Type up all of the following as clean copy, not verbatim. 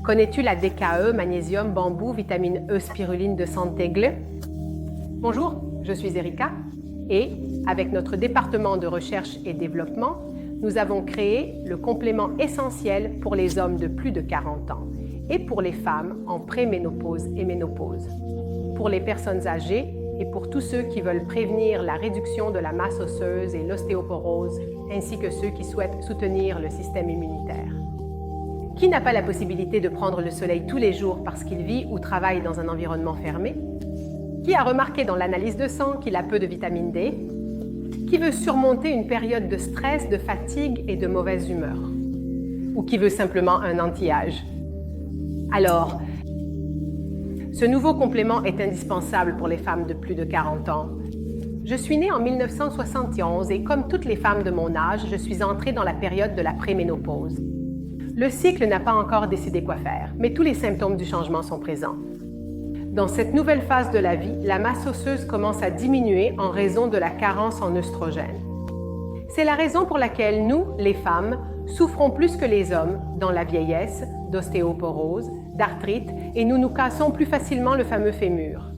Connais-tu la DKE, magnésium, bambou, vitamine E, spiruline de Santegle? Bonjour, je suis Erika et, avec notre département de recherche et développement, nous avons créé le complément essentiel pour les hommes de plus de 40 ans et pour les femmes en préménopause et ménopause, pour les personnes âgées et pour tous ceux qui veulent prévenir la réduction de la masse osseuse et l'ostéoporose, ainsi que ceux qui souhaitent soutenir le système immunitaire. Qui n'a pas la possibilité de prendre le soleil tous les jours parce qu'il vit ou travaille dans un environnement fermé? Qui a remarqué dans l'analyse de sang qu'il a peu de vitamine D? Qui veut surmonter une période de stress, de fatigue et de mauvaise humeur? Ou qui veut simplement un anti-âge? Alors, ce nouveau complément est indispensable pour les femmes de plus de 40 ans. Je suis née en 1971 et comme toutes les femmes de mon âge, je suis entrée dans la période de la préménopause. Le cycle n'a pas encore décidé quoi faire, mais tous les symptômes du changement sont présents. Dans cette nouvelle phase de la vie, la masse osseuse commence à diminuer en raison de la carence en œstrogène. C'est la raison pour laquelle nous, les femmes, souffrons plus que les hommes dans la vieillesse, d'ostéoporose, d'arthrite et nous nous cassons plus facilement le fameux fémur.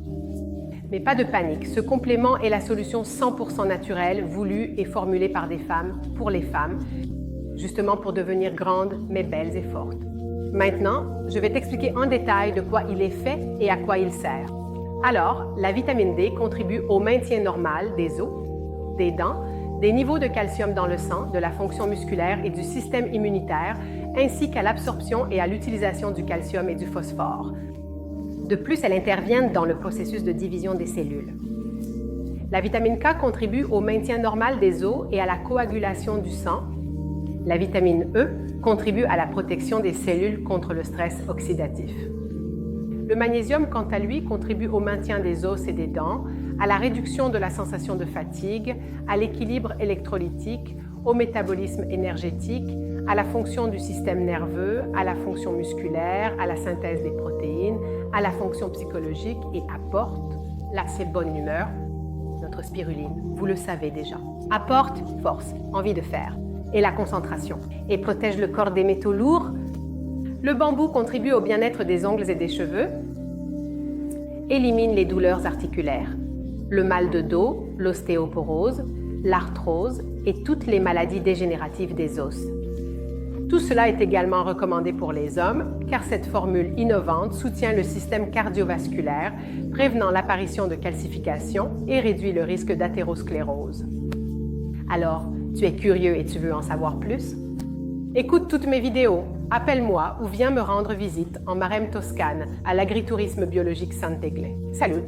Mais pas de panique, ce complément est la solution 100% naturelle, voulue et formulée par des femmes, pour les femmes, justement pour devenir grandes mais belles et fortes. Maintenant, je vais t'expliquer en détail de quoi il est fait et à quoi il sert. Alors, la vitamine D contribue au maintien normal des os, des dents, des niveaux de calcium dans le sang, de la fonction musculaire et du système immunitaire, ainsi qu'à l'absorption et à l'utilisation du calcium et du phosphore. De plus, elle intervient dans le processus de division des cellules. La vitamine K contribue au maintien normal des os et à la coagulation du sang. La vitamine E contribue à la protection des cellules contre le stress oxydatif. Le magnésium, quant à lui, contribue au maintien des os et des dents, à la réduction de la sensation de fatigue, à l'équilibre électrolytique, au métabolisme énergétique, à la fonction du système nerveux, à la fonction musculaire, à la synthèse des protéines, à la fonction psychologique et apporte, là c'est bonne humeur, notre spiruline, vous le savez déjà. Apporte force, envie de faire, et la concentration, et protège le corps des métaux lourds. Le bambou contribue au bien-être des ongles et des cheveux, élimine les douleurs articulaires, le mal de dos, l'ostéoporose, l'arthrose et toutes les maladies dégénératives des os. Tout cela est également recommandé pour les hommes, car cette formule innovante soutient le système cardiovasculaire, prévenant l'apparition de calcification et réduit le risque d'athérosclérose. Alors, tu es curieux et tu veux en savoir plus? Écoute toutes mes vidéos, appelle-moi ou viens me rendre visite en Marème Toscane à l'agritourisme biologique Santegle. Salut!